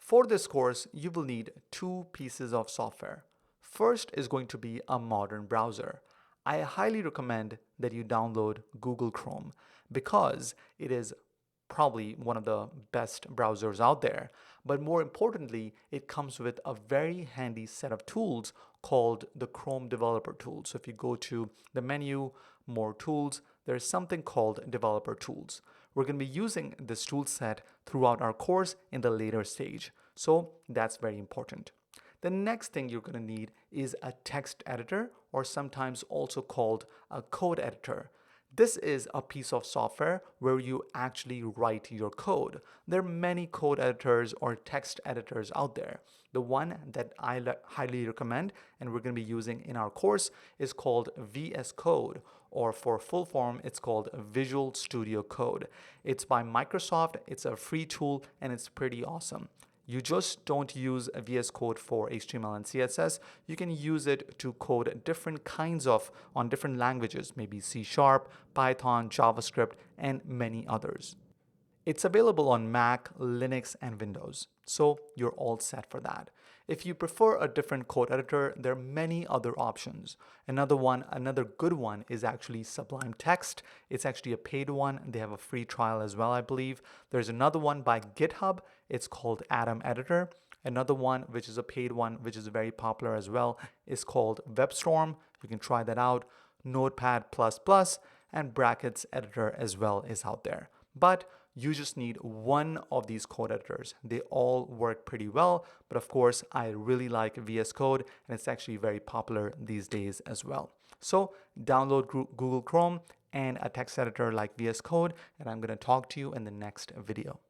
For this course, you will need two pieces of software. First is going to be a modern browser. I highly recommend that you download Google Chrome because it is probably one of the best browsers out there. But more importantly, it comes with a very handy set of tools called the Chrome Developer Tools. So if you go to the menu, More Tools, there's something called Developer Tools. We're going to be using this tool set throughout our course in the later stage. So that's very important. The next thing you're going to need is a text editor, or sometimes also called a code editor. This is a piece of software where you actually write your code. There are many code editors or text editors out there. The one that I highly recommend and we're going to be using in our course is called VS Code, or for full form, it's called Visual Studio Code. It's by Microsoft, it's a free tool, and it's pretty awesome. You just don't use VS Code for HTML and CSS. You can use it to code different kinds of, on different languages, maybe C#, Python, JavaScript, and many others. It's available on Mac, Linux, and Windows, so you're all set for that. If you prefer a different code editor, there are many other options. Another good one is actually Sublime Text. It's actually a paid one. They have a free trial as well, I believe. There's another one by GitHub. It's called Atom Editor. Another one, which is a paid one, which is very popular as well, is called Webstorm. You can try that out. Notepad++ and Brackets Editor as well is out there. But you just need one of these code editors. They all work pretty well, but of course, I really like VS Code, and it's actually very popular these days as well. So download Google Chrome and a text editor like VS Code, and I'm going to talk to you in the next video.